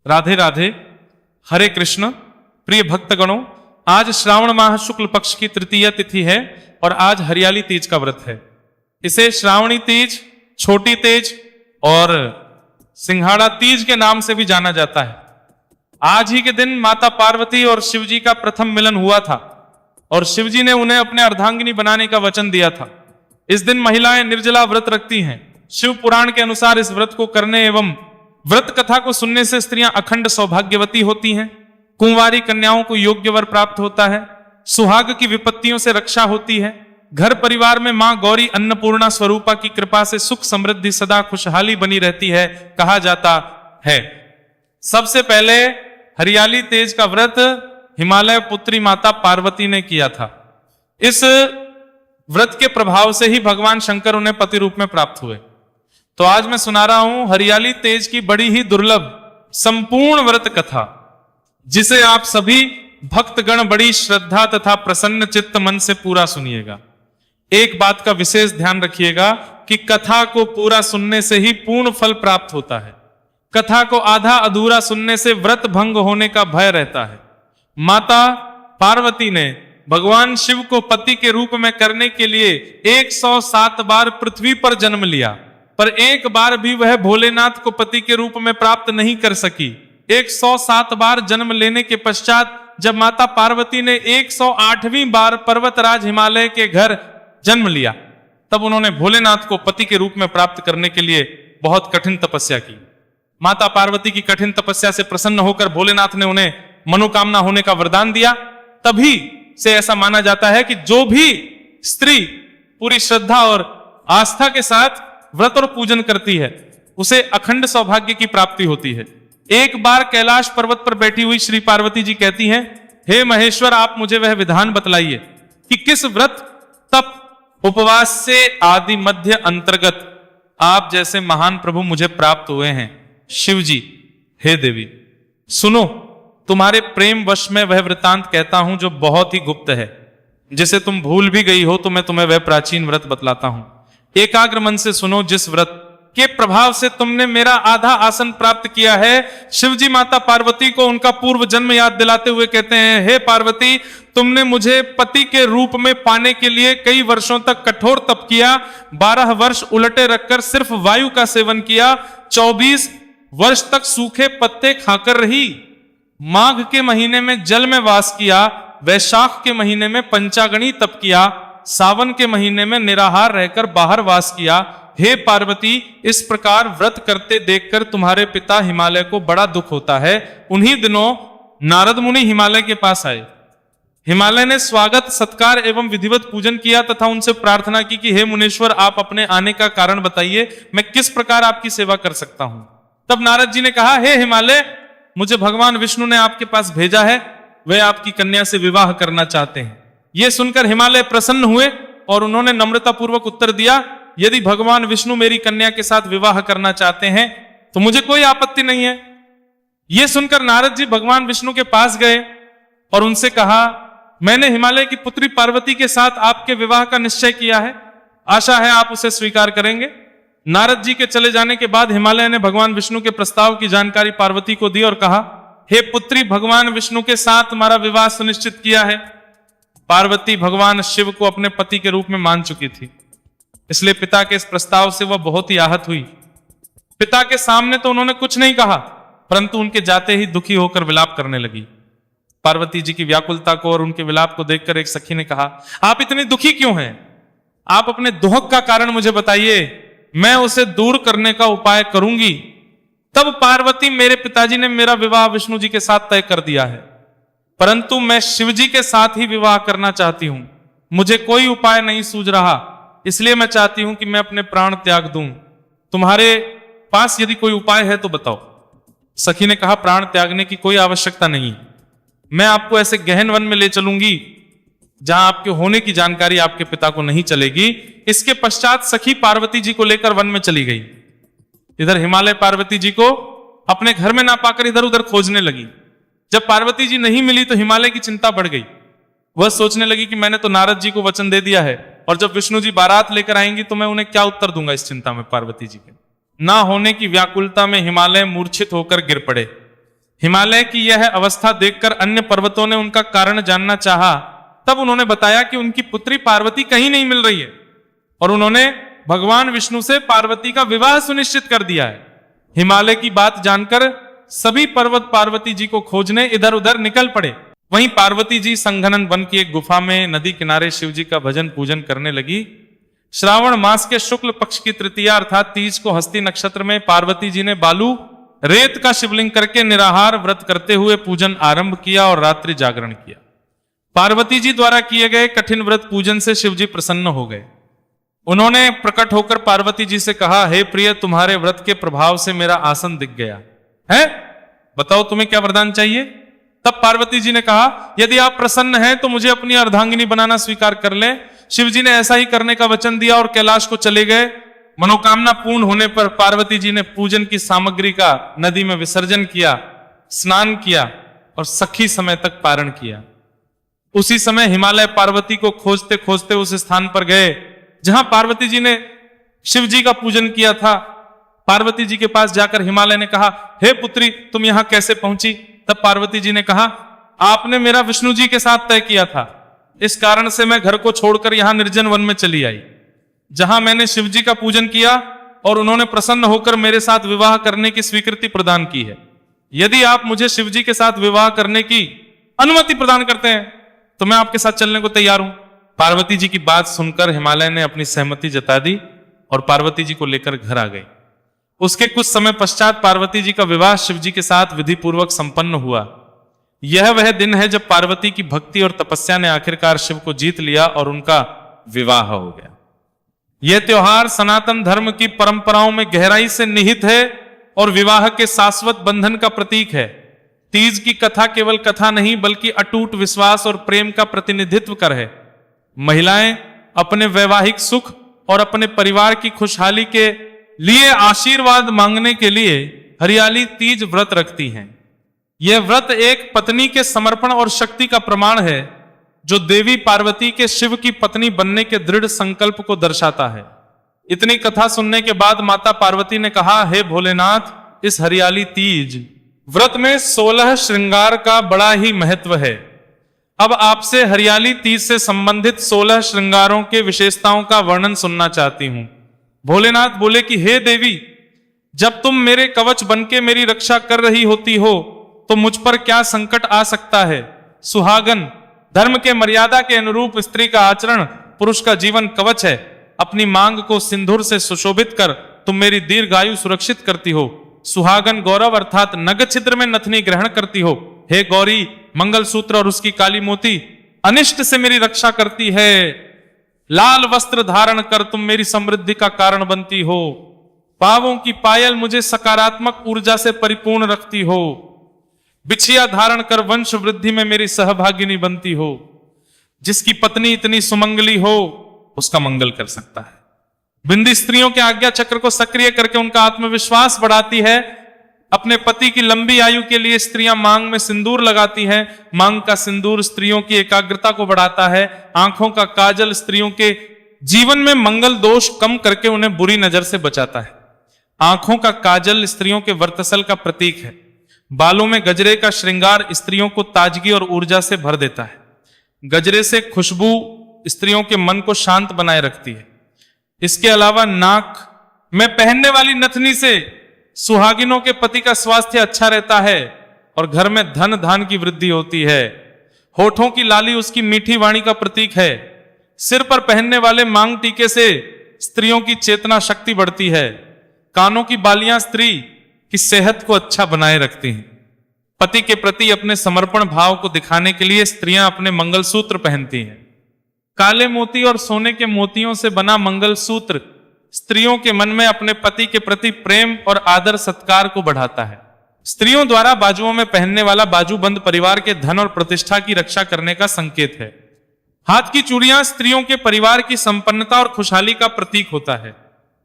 राधे राधे, हरे कृष्ण। प्रिय भक्तगणों, आज श्रावण माह शुक्ल पक्ष की तृतीय तिथि है और आज हरियाली तीज का व्रत है। इसे श्रावणी तीज, छोटी तीज और सिंघाड़ा तीज के नाम से भी जाना जाता है। आज ही के दिन माता पार्वती और शिवजी का प्रथम मिलन हुआ था और शिवजी ने उन्हें अपने अर्धांगिनी बनाने का वचन दिया था। इस दिन महिलाएं निर्जला व्रत रखती हैं। शिव पुराण के अनुसार इस व्रत को करने एवं व्रत कथा को सुनने से स्त्रियां अखंड सौभाग्यवती होती हैं, कुंवारी कन्याओं को योग्य वर प्राप्त होता है, सुहाग की विपत्तियों से रक्षा होती है, घर परिवार में मां गौरी अन्नपूर्णा स्वरूपा की कृपा से सुख समृद्धि सदा खुशहाली बनी रहती है, कहा जाता है। सबसे पहले हरियाली तेज का व्रत हिमालय पुत्री माता पार्वती ने किया था। इस व्रत के प्रभाव से ही भगवान शंकर उन्हें पति रूप में प्राप्त हुए। तो आज मैं सुना रहा हूं हरियाली तेज की बड़ी ही दुर्लभ संपूर्ण व्रत कथा, जिसे आप सभी भक्तगण बड़ी श्रद्धा तथा प्रसन्न चित्त मन से पूरा सुनिएगा। एक बात का विशेष ध्यान रखिएगा कि कथा को पूरा सुनने से ही पूर्ण फल प्राप्त होता है। कथा को आधा अधूरा सुनने से व्रत भंग होने का भय रहता है। माता पार्वती ने भगवान शिव को पति के रूप में करने के लिए 107 बार पृथ्वी पर जन्म लिया, पर एक बार भी वह भोलेनाथ को पति के रूप में प्राप्त नहीं कर सकी। 107 बार जन्म लेने के पश्चात जब माता पार्वती ने 108वीं बार पर्वतराज हिमालय के घर जन्म लिया, तब उन्होंने भोलेनाथ को पति के रूप में प्राप्त करने के लिए बहुत कठिन तपस्या की। माता पार्वती की कठिन तपस्या से प्रसन्न होकर भोलेनाथ ने उन्हें मनोकामना होने का वरदान दिया। तभी से ऐसा माना जाता है कि जो भी स्त्री पूरी श्रद्धा और आस्था के साथ व्रत और पूजन करती है, उसे अखंड सौभाग्य की प्राप्ति होती है। एक बार कैलाश पर्वत पर बैठी हुई श्री पार्वती जी कहती हैं, हे महेश्वर, आप मुझे वह विधान बतलाइए कि किस व्रत, तप, उपवास से आदि मध्य अंतर्गत आप जैसे महान प्रभु मुझे प्राप्त हुए हैं। शिव जी, हे देवी, सुनो, तुम्हारे प्रेम वश में वह वृतांत कहता हूं जो बहुत ही गुप्त है। जिसे तुम भूल भी गई हो तो मैं तुम्हें वह प्राचीन व्रत बतलाता हूं। एकाग्र मन से सुनो, जिस व्रत के प्रभाव से तुमने मेरा आधा आसन प्राप्त किया है। शिवजी माता पार्वती को उनका पूर्व जन्म याद दिलाते हुए कहते हैं, हे पार्वती, तुमने मुझे पति के रूप में पाने के लिए कई वर्षों तक कठोर तप किया। 12 वर्ष उलटे रखकर सिर्फ वायु का सेवन किया। 24 वर्ष तक सूखे पत्ते खाकर रही। माघ के महीने में जल में वास किया। वैशाख के महीने में पंचागणी तप किया। सावन के महीने में निराहार रहकर बाहर वास किया। हे पार्वती, इस प्रकार व्रत करते देखकर तुम्हारे पिता हिमालय को बड़ा दुख होता है। उन्हीं दिनों नारद मुनि हिमालय के पास आए। हिमालय ने स्वागत, सत्कार एवं विधिवत पूजन किया तथा उनसे प्रार्थना की कि हे मुनीश्वर, आप अपने आने का कारण बताइए, मैं किस प्रकार आपकी सेवा कर सकता हूं। तब नारद जी ने कहा, हे हिमालय, मुझे भगवान विष्णु ने आपके पास भेजा है। वे आपकी कन्या से विवाह करना चाहते हैं। यह सुनकर हिमालय प्रसन्न हुए और उन्होंने नम्रता पूर्वक उत्तर दिया, यदि भगवान विष्णु मेरी कन्या के साथ विवाह करना चाहते हैं तो मुझे कोई आपत्ति नहीं है। यह सुनकर नारद जी भगवान विष्णु के पास गए और उनसे कहा, मैंने हिमालय की पुत्री पार्वती के साथ आपके विवाह का निश्चय किया है। आशा है आप उसे स्वीकार करेंगे। नारद जी के चले जाने के बाद हिमालय ने भगवान विष्णु के प्रस्ताव की जानकारी पार्वती को दी और कहा, हे पुत्री, भगवान विष्णु के साथ हमारा विवाह सुनिश्चित किया है। पार्वती भगवान शिव को अपने पति के रूप में मान चुकी थी, इसलिए पिता के इस प्रस्ताव से वह बहुत ही आहत हुई। पिता के सामने तो उन्होंने कुछ नहीं कहा, परंतु उनके जाते ही दुखी होकर विलाप करने लगी। पार्वती जी की व्याकुलता को और उनके विलाप को देखकर एक सखी ने कहा, आप इतनी दुखी क्यों हैं? आप अपने दुहक का कारण मुझे बताइए, मैं उसे दूर करने का उपाय करूंगी। तब पार्वती, मेरे पिताजी ने मेरा विवाह विष्णु जी के साथ तय कर दिया है, परंतु मैं शिव जी के साथ ही विवाह करना चाहती हूं। मुझे कोई उपाय नहीं सूझ रहा, इसलिए मैं चाहती हूं कि मैं अपने प्राण त्याग दूं। तुम्हारे पास यदि कोई उपाय है तो बताओ। सखी ने कहा, प्राण त्यागने की कोई आवश्यकता नहीं। मैं आपको ऐसे गहन वन में ले चलूंगी जहां आपके होने की जानकारी आपके पिता को नहीं चलेगी। इसके पश्चात सखी पार्वती जी को लेकर वन में चली गई। इधर हिमालय पार्वती जी को अपने घर में ना पाकर इधर उधर खोजने लगी। जब पार्वती जी नहीं मिली तो हिमालय की चिंता बढ़ गई। वह सोचने लगी कि मैंने तो नारद जी को वचन दे दिया है, और जब विष्णु जी बारात लेकर आएंगी तो मैं उन्हें क्या उत्तर दूंगा इस चिंता में। पार्वती जी के ना होने की व्याकुलता में हिमालय मूर्छित होकर गिर पड़े। हिमालय की यह अवस्था देखकर अन्य पर्वतों ने उनका कारण जानना चाहा। तब उन्होंने बताया कि उनकी पुत्री पार्वती कहीं नहीं मिल रही है और उन्होंने भगवान विष्णु से पार्वती का विवाह सुनिश्चित कर दिया है। हिमालय की बात जानकर सभी पर्वत पार्वती जी को खोजने इधर उधर निकल पड़े। वहीं पार्वती जी संघनन वन की एक गुफा में नदी किनारे शिव जी का भजन पूजन करने लगी। श्रावण मास के शुक्ल पक्ष की तृतीया अर्थात तीज को हस्ती नक्षत्र में पार्वती जी ने बालू रेत का शिवलिंग करके निराहार व्रत करते हुए पूजन आरंभ किया और रात्रि जागरण किया। पार्वती जी द्वारा किए गए कठिन व्रत पूजन से शिव जी प्रसन्न हो गए। उन्होंने प्रकट होकर पार्वती जी से कहा, हे प्रिय, तुम्हारे व्रत के प्रभाव से मेरा आसन दिख गया है, बताओ तुम्हें क्या वरदान चाहिए। तब पार्वती जी ने कहा, यदि आप प्रसन्न हैं तो मुझे अपनी अर्धांगिनी बनाना स्वीकार कर लें। शिव जी ने ऐसा ही करने का वचन दिया और कैलाश को चले गए। मनोकामना पूर्ण होने पर पार्वती जी ने पूजन की सामग्री का नदी में विसर्जन किया, स्नान किया और सखी समय तक पारण किया। उसी समय हिमालय पार्वती को खोजते खोजते उस स्थान पर गए जहां पार्वती जी ने शिव जी का पूजन किया था। पार्वती जी के पास जाकर हिमालय ने कहा, हे पुत्री, तुम यहां कैसे पहुंची। तब पार्वती जी ने कहा, आपने मेरा विष्णु जी के साथ तय किया था, इस कारण से मैं घर को छोड़कर यहां निर्जन वन में चली आई, जहां मैंने शिव जी का पूजन किया और उन्होंने प्रसन्न होकर मेरे साथ विवाह करने की स्वीकृति प्रदान की है। यदि आप मुझे शिव जी के साथ विवाह करने की अनुमति प्रदान करते हैं तो मैं आपके साथ चलने को तैयार हूं। पार्वती जी की बात सुनकर हिमालय ने अपनी सहमति जता दी और पार्वती जी को लेकर घर आ गए। उसके कुछ समय पश्चात पार्वती जी का विवाह शिव जी के साथ विधि पूर्वक संपन्न हुआ। यह वह दिन है जब पार्वती की भक्ति और तपस्या ने आखिरकार शिव को जीत लिया और उनका विवाह हो गया। यह त्योहार सनातन धर्म की परंपराओं में गहराई से निहित है और विवाह के शाश्वत बंधन का प्रतीक है। तीज की कथा केवल कथा नहीं बल्कि अटूट विश्वास और प्रेम का प्रतिनिधित्व कर है। महिलाएं अपने वैवाहिक सुख और अपने परिवार की खुशहाली के लिए आशीर्वाद मांगने के लिए हरियाली तीज व्रत रखती हैं। यह व्रत एक पत्नी के समर्पण और शक्ति का प्रमाण है जो देवी पार्वती के शिव की पत्नी बनने के दृढ़ संकल्प को दर्शाता है। इतनी कथा सुनने के बाद माता पार्वती ने कहा, हे भोलेनाथ, इस हरियाली तीज व्रत में 16 श्रृंगार का बड़ा ही महत्व है। अब आपसे हरियाली तीज से संबंधित 16 श्रृंगारों के विशेषताओं का वर्णन सुनना चाहती हूं। भोलेनाथ बोले कि हे देवी, जब तुम मेरे कवच बनके मेरी रक्षा कर रही होती हो तो मुझ पर क्या संकट आ सकता है। सुहागन, धर्म के मर्यादा के अनुरूप स्त्री का आचरण पुरुष का जीवन कवच है। अपनी मांग को सिंदूर से सुशोभित कर तुम मेरी दीर्घायु सुरक्षित करती हो। सुहागन गौरव अर्थात नग छिद्र में नथनी ग्रहण करती हो। हे गौरी, मंगलसूत्र और उसकी काली मोती अनिष्ट से मेरी रक्षा करती है। लाल वस्त्र धारण कर तुम मेरी समृद्धि का कारण बनती हो। पावों की पायल मुझे सकारात्मक ऊर्जा से परिपूर्ण रखती हो। बिछिया धारण कर वंश वृद्धि में मेरी सहभागिनी बनती हो। जिसकी पत्नी इतनी सुमंगली हो उसका मंगल कर सकता है। बिंदी स्त्रियों के आज्ञा चक्र को सक्रिय करके उनका आत्मविश्वास बढ़ाती है। अपने पति की लंबी आयु के लिए स्त्रियां मांग में सिंदूर लगाती हैं। मांग का सिंदूर स्त्रियों की एकाग्रता को बढ़ाता है। आंखों का काजल स्त्रियों के जीवन में मंगल दोष कम करके उन्हें बुरी नजर से बचाता है। आंखों का काजल स्त्रियों के वर्तसल का प्रतीक है। बालों में गजरे का श्रृंगार स्त्रियों को ताजगी और ऊर्जा से भर देता है। गजरे से खुशबू स्त्रियों के मन को शांत बनाए रखती है। इसके अलावा नाक में पहनने वाली नथनी से सुहागिनों के पति का स्वास्थ्य अच्छा रहता है और घर में धन धान की वृद्धि होती है। होठों की लाली उसकी मीठी वाणी का प्रतीक है। सिर पर पहनने वाले मांग टीके से स्त्रियों की चेतना शक्ति बढ़ती है। कानों की बालियां स्त्री की सेहत को अच्छा बनाए रखती हैं। पति के प्रति अपने समर्पण भाव को दिखाने के लिए स्त्रियां अपने मंगलसूत्र पहनती हैं। काले मोती और सोने के मोतियों से बना मंगलसूत्र स्त्रियों के मन में अपने पति के प्रति प्रेम और आदर सत्कार को बढ़ाता है। स्त्रियों द्वारा बाजुओं में पहनने वाला बाजूबंद परिवार के धन और प्रतिष्ठा की रक्षा करने का संकेत है। हाथ की चूड़ियां स्त्रियों के परिवार की संपन्नता और खुशहाली का प्रतीक होता है।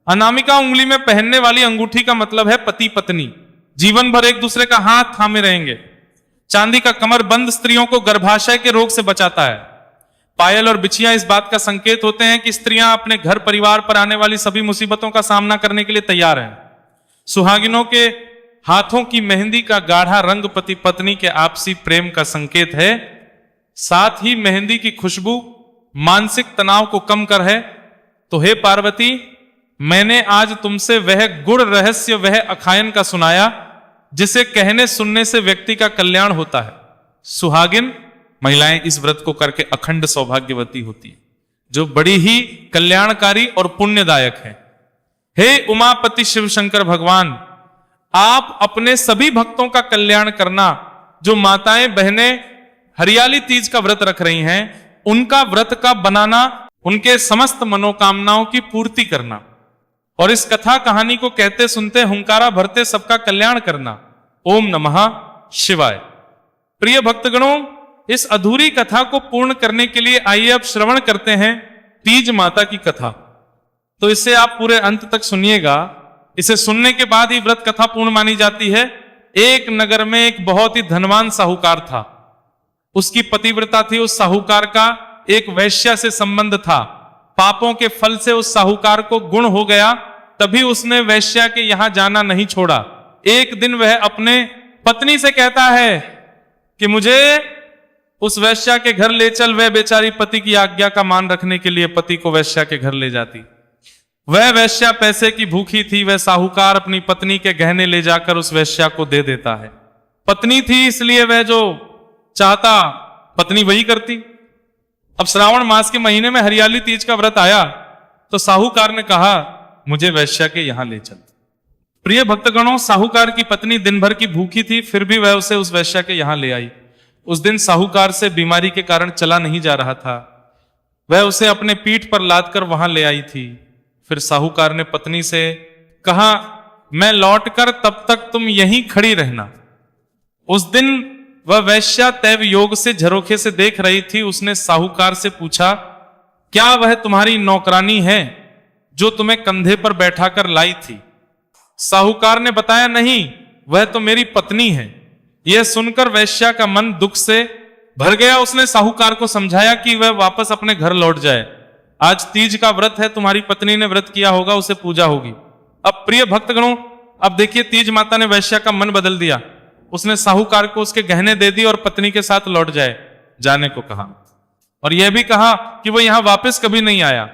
अनामिका उंगली में पहनने वाली अंगूठी का मतलब है पति पत्नी जीवन भर एक दूसरे का हाथ थामे रहेंगे। चांदी का कमरबंद स्त्रियों को गर्भाशय के रोग से बचाता है। पायल और बिछिया इस बात का संकेत होते हैं कि स्त्रियां अपने घर परिवार पर आने वाली सभी मुसीबतों का सामना करने के लिए तैयार हैं। सुहागिनों के हाथों की मेहंदी का गाढ़ा रंग पति पत्नी के आपसी प्रेम का संकेत है। साथ ही मेहंदी की खुशबू मानसिक तनाव को कम कर है। तो हे पार्वती, मैंने आज तुमसे वह गुड़ रहस्य, वह अखायन का सुनाया जिसे कहने सुनने से व्यक्ति का कल्याण होता है। सुहागिन महिलाएं इस व्रत को करके अखंड सौभाग्यवती होती है, जो बड़ी ही कल्याणकारी और पुण्यदायक है। हे उमापति शिव शंकर भगवान, आप अपने सभी भक्तों का कल्याण करना। जो माताएं बहनें हरियाली तीज का व्रत रख रही हैं, उनका व्रत का बनाना, उनके समस्त मनोकामनाओं की पूर्ति करना और इस कथा कहानी को कहते सुनते हुंकारा भरते सबका कल्याण करना। ओम नमः शिवाय। प्रिय भक्तगणों, इस अधूरी कथा को पूर्ण करने के लिए आइए अब श्रवण करते हैं तीज माता की कथा। तो इसे आप पूरे अंत तक सुनिएगा। इसे सुनने के बाद ही व्रत कथा पूर्ण मानी जाती है। एक नगर में एक बहुत ही धनवान साहूकार था। उसकी पतिव्रता थी। उस साहूकार का एक वैश्या से संबंध था। पापों के फल से उस साहूकार को गुण हो गया, तभी उसने वैश्या के यहां जाना नहीं छोड़ा। एक दिन वह अपने पत्नी से कहता है कि मुझे उस वैश्या के घर ले चल। वह बेचारी पति की आज्ञा का मान रखने के लिए पति को वैश्या के घर ले जाती। वह वैश्या पैसे की भूखी थी। वह साहूकार अपनी पत्नी के गहने ले जाकर उस वैश्या को दे देता है। पत्नी थी इसलिए वह जो चाहता पत्नी वही करती। अब श्रावण मास के महीने में हरियाली तीज का व्रत आया तो साहूकार ने कहा मुझे वैश्या के यहां ले चल। प्रिय भक्तगणों, साहूकार की पत्नी दिन भर की भूखी थी, फिर भी वह उसे उस वैश्या के यहां ले आई। उस दिन साहूकार से बीमारी के कारण चला नहीं जा रहा था। वह उसे अपने पीठ पर लादकर वहां ले आई थी। फिर साहूकार ने पत्नी से कहा, मैं लौटकर तब तक तुम यहीं खड़ी रहना। उस दिन वह वैश्या तैव योग से झरोखे से देख रही थी। उसने साहूकार से पूछा, क्या वह तुम्हारी नौकरानी है जो तुम्हें कंधे पर बैठाकर लाई थी? साहूकार ने बताया, नहीं, वह तो मेरी पत्नी है। यह सुनकर वैश्या का मन दुख से भर गया। उसने साहूकार को समझाया कि वह वापस अपने घर लौट जाए। आज तीज का व्रत है, तुम्हारी पत्नी ने व्रत किया होगा, उसे पूजा होगी। अब प्रिय भक्तगणों, अब देखिए तीज माता ने वैश्या का मन बदल दिया। उसने साहूकार को उसके गहने दे दिए और पत्नी के साथ लौट जाने को कहा, और यह भी कहा कि वो यहां वापस कभी नहीं आया।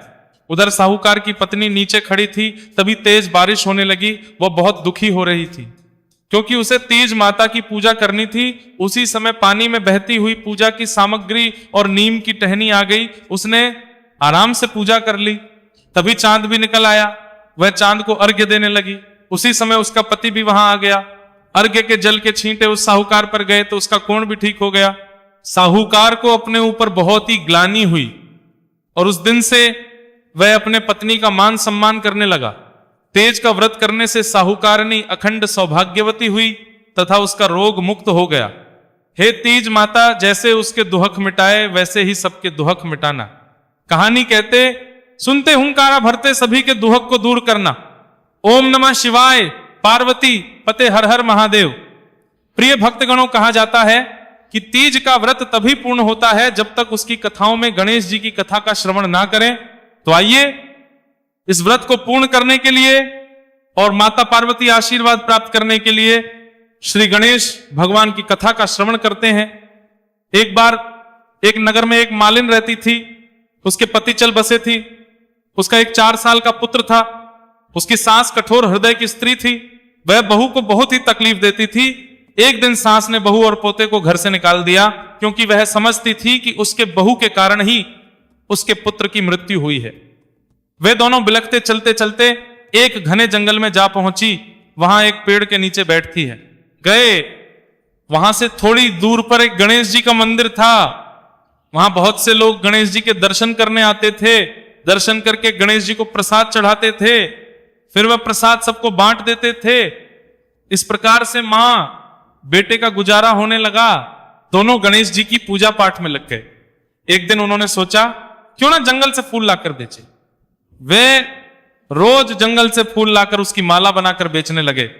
उधर साहूकार की पत्नी नीचे खड़ी थी, तभी तेज बारिश होने लगी। वह बहुत दुखी हो रही थी क्योंकि उसे तीज माता की पूजा करनी थी। उसी समय पानी में बहती हुई पूजा की सामग्री और नीम की टहनी आ गई। उसने आराम से पूजा कर ली। तभी चांद भी निकल आया। वह चांद को अर्घ्य देने लगी। उसी समय उसका पति भी वहां आ गया। अर्घ्य के जल के छींटे उस साहूकार पर गए तो उसका कोढ़ भी ठीक हो गया। साहूकार को अपने ऊपर बहुत ही ग्लानि हुई और उस दिन से वह अपने पत्नी का मान सम्मान करने लगा। तेज का व्रत करने से साहूकारनी अखंड सौभाग्यवती हुई तथा उसका रोग मुक्त हो गया। हे तीज माता, जैसे उसके दुहक मिटाए वैसे ही सबके दुहक मिटाना। कहानी कहते सुनते हुंकारा भरते सभी के दुहक को दूर करना। ओम नमः शिवाय। पार्वती पते हर हर महादेव। प्रिय भक्तगणों, कहा जाता है कि तीज का व्रत तभी पूर्ण होता है जब तक उसकी कथाओं में गणेश जी की कथा का श्रवण ना करें। तो आइए इस व्रत को पूर्ण करने के लिए और माता पार्वती आशीर्वाद प्राप्त करने के लिए श्री गणेश भगवान की कथा का श्रवण करते हैं। एक बार एक नगर में एक मालिन रहती थी। उसके पति चल बसे थी। उसका एक 4 साल का पुत्र था। उसकी सास कठोर हृदय की स्त्री थी। वह बहू को बहुत ही तकलीफ देती थी। एक दिन सास ने बहू और पोते को घर से निकाल दिया क्योंकि वह समझती थी कि उसके बहू के कारण ही उसके पुत्र की मृत्यु हुई है। वे दोनों बिलखते चलते चलते एक घने जंगल में जा पहुंची। वहां एक पेड़ के नीचे बैठती है। गए, वहां से थोड़ी दूर पर एक गणेश जी का मंदिर था। वहां बहुत से लोग गणेश जी के दर्शन करने आते थे। दर्शन करके गणेश जी को प्रसाद चढ़ाते थे। फिर वह प्रसाद सबको बांट देते थे। इस प्रकार से मां बेटे का गुजारा होने लगा। दोनों गणेश जी की पूजा पाठ में लग गए। एक दिन उन्होंने सोचा क्यों ना जंगल से फूल लाकर बेचे। वे रोज जंगल से फूल लाकर उसकी माला बनाकर बेचने लगे।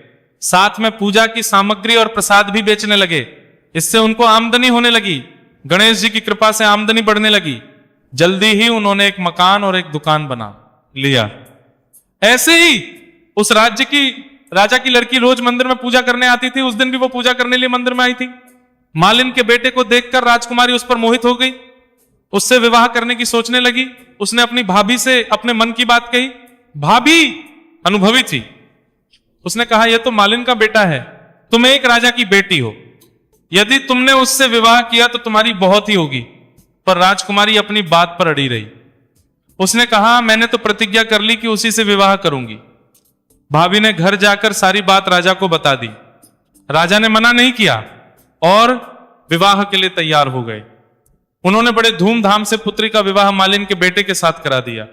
साथ में पूजा की सामग्री और प्रसाद भी बेचने लगे। इससे उनको आमदनी होने लगी। गणेश जी की कृपा से आमदनी बढ़ने लगी। जल्दी ही उन्होंने एक मकान और एक दुकान बना लिया। ऐसे ही उस राज्य की राजा की लड़की रोज मंदिर में पूजा करने आती थी, उस दिन भी वो पूजा करने लिए मंदिर में आई थी। मालिन के बेटे को देखकर राजकुमारी उस पर मोहित हो गई, उससे विवाह करने की सोचने लगी। उसने अपनी भाभी से अपने मन की बात कही। भाभी अनुभवी थी, उसने कहा यह तो मालिन का बेटा है, तुम एक राजा की बेटी हो, यदि तुमने उससे विवाह किया तो तुम्हारी बहुत ही होगी। पर राजकुमारी अपनी बात पर अड़ी रही। उसने कहा मैंने तो प्रतिज्ञा कर ली कि उसी से विवाह करूंगी। भाभी ने घर जाकर सारी बात राजा को बता दी। राजा ने मना नहीं किया और विवाह के लिए तैयार हो गए। उन्होंने बड़े धूमधाम से पुत्री का विवाह मालिन के बेटे के साथ करा दिया।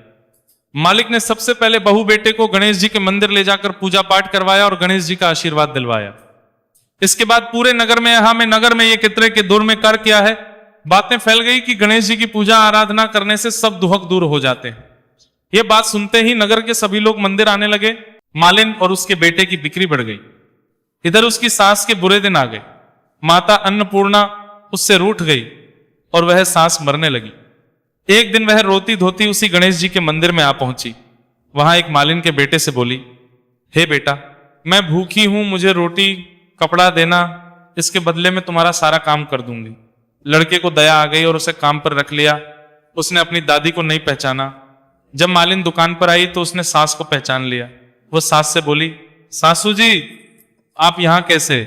मालिक ने सबसे पहले बहू बेटे को गणेश जी के मंदिर ले जाकर पूजा पाठ करवाया और गणेश जी का आशीर्वाद दिलवाया। इसके बाद पूरे नगर में ये कितने के दूर में कर किया है, बातें फैल गई कि गणेश जी की पूजा आराधना करने से सब दुहक दूर हो जाते हैं। ये बात सुनते ही नगर के सभी लोग मंदिर आने लगे। मालिन और उसके बेटे की बिक्री बढ़ गई। इधर उसकी सास के बुरे दिन आ गए। माता अन्नपूर्णा उससे रूठ गई और वह सास मरने लगी। एक दिन वह रोती धोती उसी गणेश जी के मंदिर में आ पहुंची। वहां एक मालिन के बेटे से बोली, हे बेटा, मैं भूखी हूं, मुझे रोटी कपड़ा देना, इसके बदले में तुम्हारा सारा काम कर दूंगी। लड़के को दया आ गई और उसे काम पर रख लिया। उसने अपनी दादी को नहीं पहचाना। जब मालिन दुकान पर आई तो उसने सास को पहचान लिया। वो सास से बोली, सासू जी आप यहां कैसे?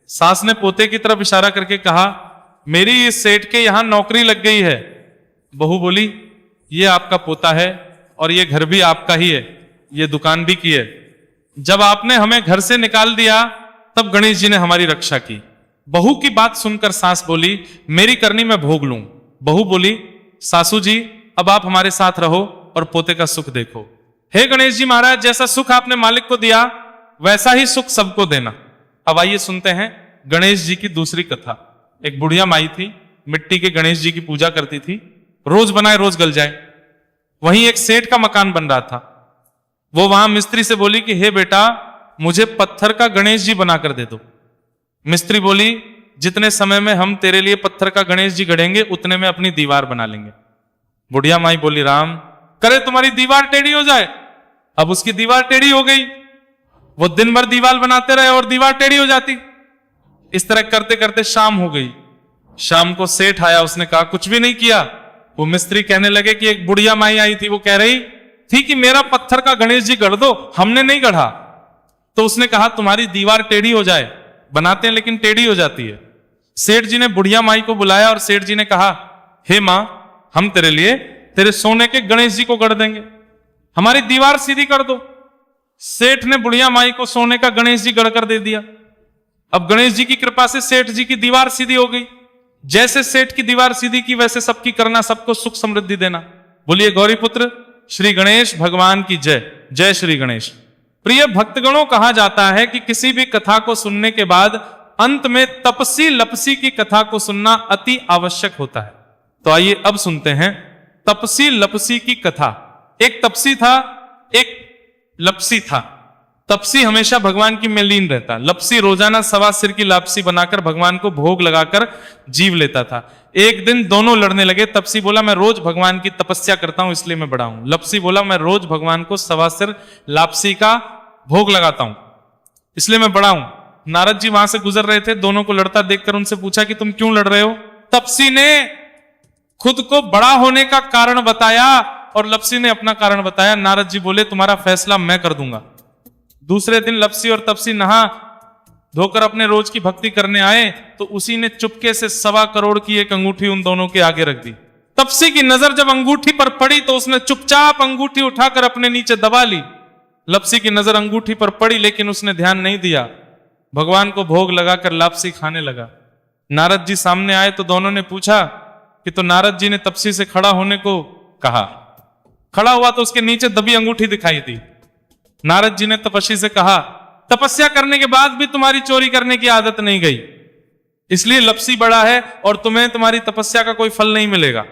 सास ने पोते की तरफ इशारा करके कहा, मेरी इस सेठ के यहां नौकरी लग गई है। बहू बोली, ये आपका पोता है और ये घर भी आपका ही है, ये दुकान भी की है। जब आपने हमें घर से निकाल दिया तब गणेश जी ने हमारी रक्षा की। बहू की बात सुनकर सास बोली, मेरी करनी मैं भोग लूं। बहू बोली, सासू जी अब आप हमारे साथ रहो और पोते का सुख देखो। हे गणेश जी महाराज, जैसा सुख आपने मालिक को दिया वैसा ही सुख सबको देना। अब आइए सुनते हैं गणेश जी की दूसरी कथा। एक बुढ़िया माई थी, मिट्टी के गणेश जी की पूजा करती थी, रोज बनाए रोज गल जाए। वहीं एक सेठ का मकान बन रहा था। वो वहां मिस्त्री से बोली कि हे बेटा, मुझे पत्थर का गणेश जी बनाकर दे दो। मिस्त्री बोली, जितने समय में हम तेरे लिए पत्थर का गणेश जी गढ़ेंगे उतने में अपनी दीवार बना लेंगे। बुढ़िया माई बोली, राम करे तुम्हारी दीवार टेढ़ी हो जाए। अब उसकी दीवार टेढ़ी हो गई। वो दिन भर दीवार बनाते रहे और दीवार टेढ़ी हो जाती। इस तरह करते करते शाम हो गई। शाम को सेठ आया, उसने कहा कुछ भी नहीं किया। वो मिस्त्री कहने लगे कि एक बुढ़िया माई आई थी, वो कह रही थी कि मेरा पत्थर का गणेश जी गढ़ दो, हमने नहीं गढ़ा। तो उसने कहा तुम्हारी दीवार टेढ़ी हो जाए, बनाते हैं लेकिन टेढ़ी हो जाती है। सेठ जी ने बुढ़िया माई को बुलाया और सेठ जी ने कहा, हे मां, हम तेरे लिए तेरे सोने के गणेश जी को गढ़ देंगे, हमारी दीवार सीधी कर दो। सेठ ने बुढ़िया माई को सोने का गणेश जी गढ़ कर दे दिया। अब गणेश जी की कृपा से सेठ जी की दीवार सीधी हो गई। जैसे सेठ की दीवार सीधी की वैसे सबकी करना, सबको सुख समृद्धि देना। बोलिए गौरी पुत्र श्री गणेश भगवान की जय। जय श्री गणेश। प्रिय भक्तगणों, कहा जाता है कि किसी भी कथा को सुनने के बाद अंत में तपसी लपसी की कथा को सुनना अति आवश्यक होता है। तो आइए अब सुनते हैं तपसी लपसी की कथा। एक तपसी था, एक लपसी था। तपसी हमेशा भगवान की में लीन रहता, लपसी रोजाना सवा सिर की लापसी बनाकर भगवान को भोग लगाकर जीव लेता था। एक दिन दोनों लड़ने लगे। तपसी बोला मैं रोज भगवान की तपस्या करता हूं इसलिए मैं बड़ा हूं। लपसी बोला मैं रोज भगवान को सवा सिर लापसी का भोग लगाता हूं इसलिए मैं बड़ा हूं। नारद जी वहां से गुजर रहे थे, दोनों को लड़ता देखकर उनसे पूछा कि तुम क्यों लड़ रहे हो? तपसी ने खुद को बड़ा होने का कारण बताया और लपसी ने अपना कारण बताया। नारद जी बोले तुम्हारा फैसला मैं कर दूंगा। दूसरे दिन लपसी और तपसी नहा धोकर अपने रोज की भक्ति करने आए तो उसी ने चुपके से 1.25 करोड़ की एक अंगूठी उन दोनों के आगे रख दी। तपसी की नजर जब अंगूठी पर पड़ी तो उसने चुपचाप अंगूठी उठाकर अपने नीचे दबा ली। लपसी की नजर अंगूठी पर पड़ी लेकिन उसने ध्यान नहीं दिया। भगवान को भोग लगाकर लापसी खाने लगा। नारद जी सामने आए तो दोनों ने पूछा कि तो नारद जी ने तपसी से खड़ा होने को कहा। खड़ा हुआ तो उसके नीचे दबी अंगूठी दिखाई दी। नारद जी ने तपस्वी से कहा तपस्या करने के बाद भी तुम्हारी चोरी करने की आदत नहीं गई, इसलिए लपसी बड़ा है और तुम्हें तुम्हारी तपस्या का कोई फल नहीं मिलेगा।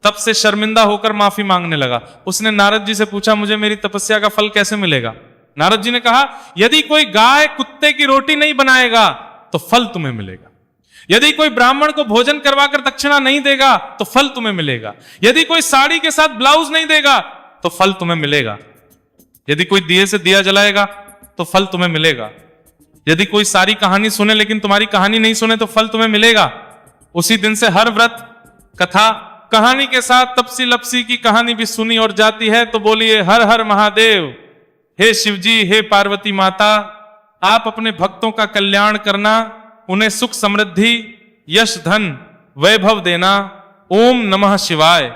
तब से शर्मिंदा होकर माफी मांगने लगा। उसने नारद जी से पूछा मुझे मेरी तपस्या का फल कैसे मिलेगा? नारद जी ने कहा यदि कोई गाय कुत्ते की रोटी नहीं बनाएगा तो फल तुम्हें मिलेगा। यदि कोई ब्राह्मण को भोजन करवाकर दक्षिणा नहीं देगा तो फल तुम्हें मिलेगा। यदि कोई साड़ी के साथ ब्लाउज नहीं देगा तो फल तुम्हें मिलेगा। यदि कोई दिए से दिया जलाएगा तो फल तुम्हें मिलेगा। यदि कोई सारी कहानी सुने लेकिन तुम्हारी कहानी नहीं सुने तो फल तुम्हें मिलेगा। उसी दिन से हर व्रत कथा कहानी के साथ तपसी लपसी की कहानी भी सुनी और जाती है तो बोलिए हर हर महादेव। हे शिवजी, हे पार्वती माता, आप अपने भक्तों का कल्याण करना, उन्हें सुख समृद्धि, यश, धन, वैभव देना। ओम नमः शिवाय।